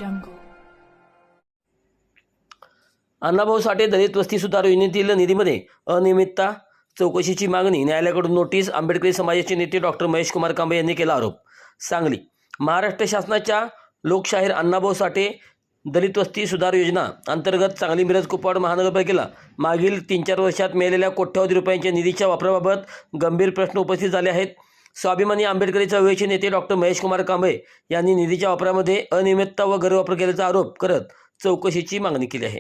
jungle. Annabhau Sathe दलित वस्ती सुधार योजनेतील निधीमध्ये अनियमितता चौकशीची मागणी, न्यायालयाकडून नोटीस, आंबेडकरी समाजाचे नेते डॉक्टर महेश कुमार कांबळे यांनी केला आरोप. सांगली. महाराष्ट्र शासनाच्या लोकशाहीर अण्णाभाऊ साठे दलित वस्ती सुधार योजना अंतर्गत सांगली मिरज कुपवाड महानगरपालिकेला मागील 3-4 वर्षात मिळालेल्या कोट्यवधी रुपयांच्या निधीच्या वापराबाबत गंभीर प्रश्न उपस्थित झाले आहेत. स्वाभिमानी आंबेडकरी चळवळीचे नेते डॉक्टर महेश कुमार कांबळे यांनी निधीच्या वापरामध्ये अनियमितता व गैरवापर केल्याचा आरोप करत चौकशीची मागणी केली आहे.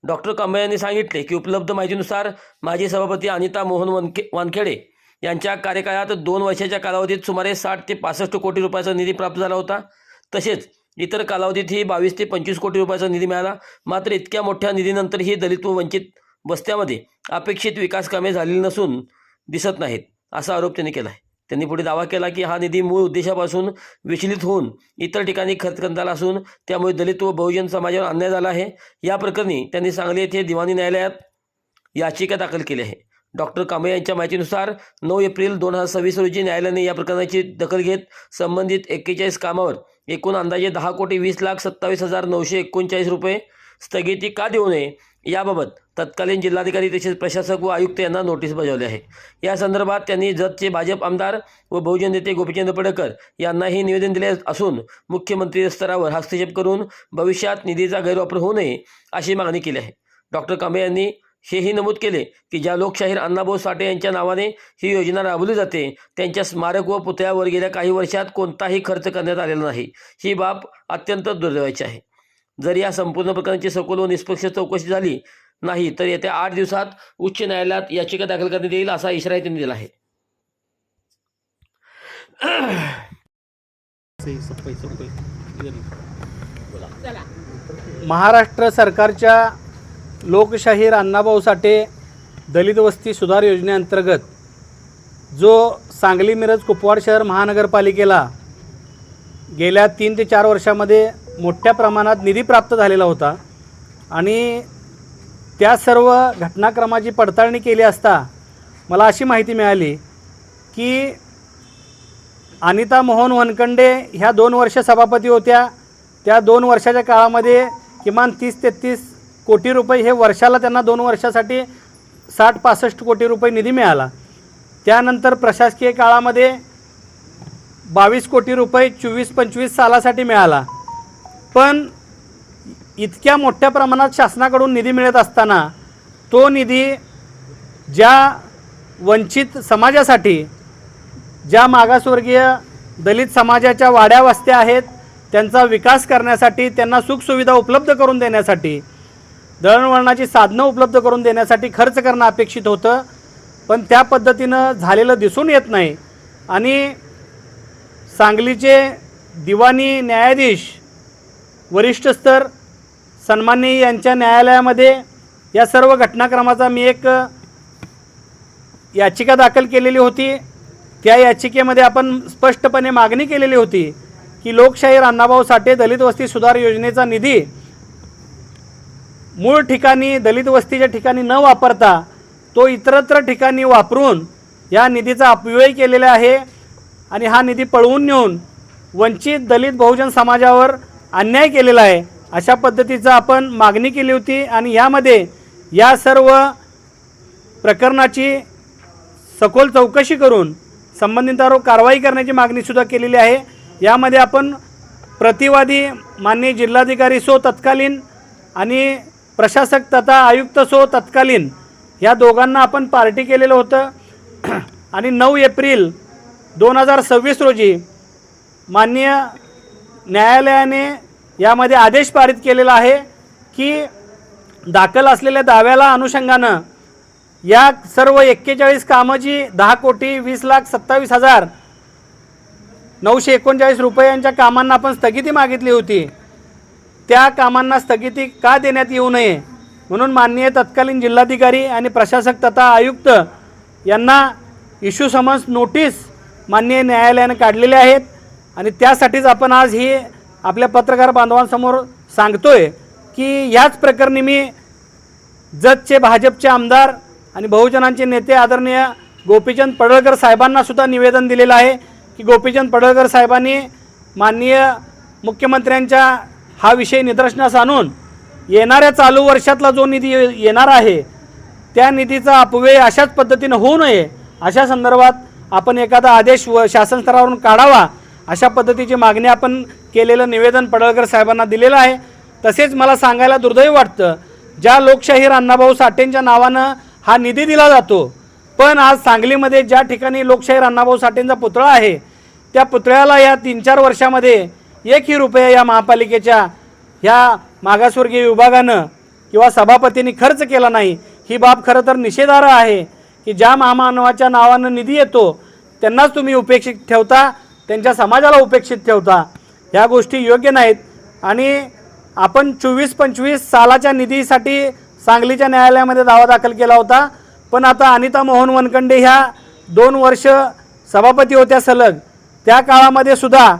डॉक्टर कांबळे यांनी सांगितले की उपलब्ध माहितीनुसार माजी सभापती अनिता मोहन वानखेडे यांच्या कार्यकाळात 2 वर्षाच्या कालावधीत सुमारे 60 ते 65 कोटी रुपयाचा निधी प्राप्त झाला होता. तसेच इतर कालावधीतही 22 ते 25 कोटी रुपयाचा निधी मिळाला. मात्र इतक्या मोठ्या निधीनंतरही दलित व वंचित वस्त्यामध्ये अपेक्षित विकास कामे झालेली नसून दिसत नाहीत, असा आरोप त्यांनी केला आहे. त्यांनी पुढे दावा केला की हा निधी मूळ उद्देशापासून विचलित होऊन इतर ठिकाणी खर्च करण्यात आला असून त्यामुळे दलित व बहुजन समाजावर अन्याय झाला आहे. या प्रकरणी त्यांनी सांगली येथे दिवाणी न्यायालयात याचिका दाखल केली आहे. डॉक्टर कांबळे यांच्या माहितीनुसार 9 एप्रिल 2026 रोजी न्यायालयाने या प्रकरणाची दखल घेत संबंधित 41 कामावर एकूण अंदाजे 10,20,27,939 रुपये स्थगिती का देऊ नये याबाबत तत्कालीन जिल्हाधिकारी तसेच प्रशासक व आयुक्त यांना नोटीस बजावली आहे. या संदर्भात त्यांनी जतचे भाजप आमदार व बहुजन नेते गोपीचंद पडळकर यांनाही निवेदन दिले असून मुख्यमंत्री स्तरावर हस्तक्षेप करून भविष्यात निधीचा गैरवापर होऊ नये अशी मागणी केली आहे. डॉक्टर कांबळे यांनी हेही नमूद केले की ज्या लोकशाहीर अण्णाभाऊ साठे यांच्या नावाने ही योजना राबवली जाते त्यांच्या स्मारक व पुतळ्यावर गेल्या काही वर्षात कोणताही खर्च करण्यात आलेला नाही. ही बाब अत्यंत दुर्दैवाची आहे. जर या संपूर्ण प्रकरणाची सखोल व निष्पक्ष चौकशी झाली नाही तर येत्या 8 दिवसात उच्च न्यायालयात याचिका दाखल करण्यात येईल असा इशारा त्यांनी दिला आहे. महाराष्ट्र सरकारच्या लोकशाहीर अण्णाभाऊ साठे दलित वस्ती सुधार योजनेअंतर्गत जो सांगली मिरज कुपवाड शहर महानगरपालिकेला गेल्या 3 ते 4 वर्षामध्ये मोठ्या प्रमाणात निधी प्राप्त झालेला होता आणि त्या सर्व घटनाक्रमाची पडताळणी केली असता मला अशी माहिती मिळाली की अनिता मोहन वानखेडे ह्या 2 वर्ष सभापती होत्या. त्या 2 वर्षाच्या काळामध्ये किमान 30-33 कोटी रुपये हे वर्षाला त्यांना 2 वर्षासाठी 60-65 कोटी रुपये निधी मिळाला. त्यानंतर प्रशासकीय काळामध्ये 22 कोटी रुपये 24-25 सालासाठी मिळाला. पण इतक्या मोठ्या प्रमाणात शासनाकडून निधी मिळत असताना तो निधी ज्या वंचित समाजासाठी, ज्या मागासवर्गीय दलित समाजाच्या वाड्या वस्त्या आहेत त्यांचा विकास करण्यासाठी, त्यांना सुखसुविधा उपलब्ध करून देण्यासाठी, दळणवळणाची साधनं उपलब्ध करून देण्यासाठी खर्च करणं अपेक्षित होतं. पण त्या पद्धतीनं झालेलं दिसून येत नाही. आणि सांगलीचे दिवाणी न्यायाधीश वरिष्ठ स्तर सन्माननीय यांच्या न्यायालयामध्ये या सर्व घटनाक्रमाचा मी एक याचिका दाखल केलेली होती. त्या याचिकेमध्ये आपण स्पष्टपणे मागणी केलेली होती की लोकशाहीर अण्णाभाऊ साठे दलित वस्ती सुधार योजनेचा निधी मूळ ठिकाणी दलित वस्तीच्या ठिकाणी न वापरता तो इतरत्र ठिकाणी वापरून या निधीचा अपव्यय केलेला आहे आणि हा निधी पळवून नेऊन वंचित दलित बहुजन समाजावर अन्याय केलेला आहे अशा पद्धतीचा आपण मागणी केली होती. आणि यामध्ये या सर्व प्रकरणाची सखोल चौकशी करून संबंधितांवर कारवाई करण्याची मागणीसुद्धा केलेली आहे. यामध्ये आपण प्रतिवादी माननीय जिल्हाधिकारी सो तत्कालीन आणि प्रशासक तथा आयुक्त सो तत्कालीन या दोघांना आपण पार्टी केलेलं होतं. आणि 9 एप्रिल 2026 रोजी माननीय न्यायालयाने यामध्ये आदेश पारित केलेला आहे की दाखल असलेल्या दाव्याला अनुषंगानं या सर्व 41 कामाची 10,27,939 रुपयांच्या कामांना आपण स्थगिती मागितली होती. त्या कामांना स्थगिती का देण्यात येऊ नये म्हणून माननीय तत्कालीन जिल्हाधिकारी आणि प्रशासक तथा आयुक्त यांना इश्यू समन्स नोटीस माननीय न्यायालयाने काढलेले आहेत. आणि त्यासाठीच आपण आज ही आपल्या पत्रकार बांधवांसमोर सांगतोय की याच प्रकरणी मी जतचे भाजपचे आमदार आणि बहुजनांचे नेते आदरणीय गोपीचंद पडळकर साहेबांना सुद्धा निवेदन दिलेलं आहे की गोपीचंद पडळकर साहेबांनी माननीय मुख्यमंत्र्यांच्या हा विषय निदर्शनास आणून येणाऱ्या चालू वर्षातला जो निधी येणार आहे त्या निधीचा अपव्यय अशाच पद्धतीनं होऊ नये अशा संदर्भात आपण एखादा आदेश शासन स्तरावरून काढावा अशा पद्धतीची मागणी आपण केलेलं निवेदन पडळकर साहेबांना दिलेलं आहे। तसेच मला सांगायला दुर्दैव वाटतं, ज्या लोकशाहीर अण्णाभाऊ साठेंच्या नावानं हा निधी दिला जातो, पण आज सांगलीमध्ये ज्या ठिकाणी लोकशाहीर अण्णाभाऊ साठेंचा पुतळा आहे त्या पुतळ्याला या 3-4 वर्षामध्ये एकही रुपया या महापालिकेच्या ह्या मागासवर्गीय विभागानं किंवा सभापतींनी खर्च केला नाही। ही बाब खरं तर निषेधार्ह आहे की ज्या महामानवाच्या नावानं निधी येतो त्यांनाच तुम्ही उपेक्षित ठेवता, त्यांच्या समाजाला उपेक्षित ठेवता। ह्या गोष्टी योग्य नाहीत आणि आपण 24-25 सालाच्या निधीसाठी सांगलीच्या न्यायालयामध्ये दावा दाखल केला होता, पण आता अनिता मोहन वनखंडे ह्या 2 वर्ष सभापती होत्या सलग, त्या काळामध्ये सुद्धा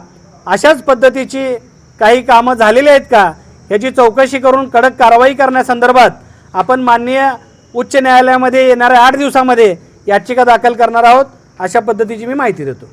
अशाच पद्धतीची काही कामं झालेली आहेत का याची चौकशी करून कडक कारवाई करण्यासंदर्भात आपण माननीय उच्च न्यायालयामध्ये येणाऱ्या 8 दिवसामध्ये याचिका दाखल करणार आहोत, अशा पद्धतीची मी माहिती देतो।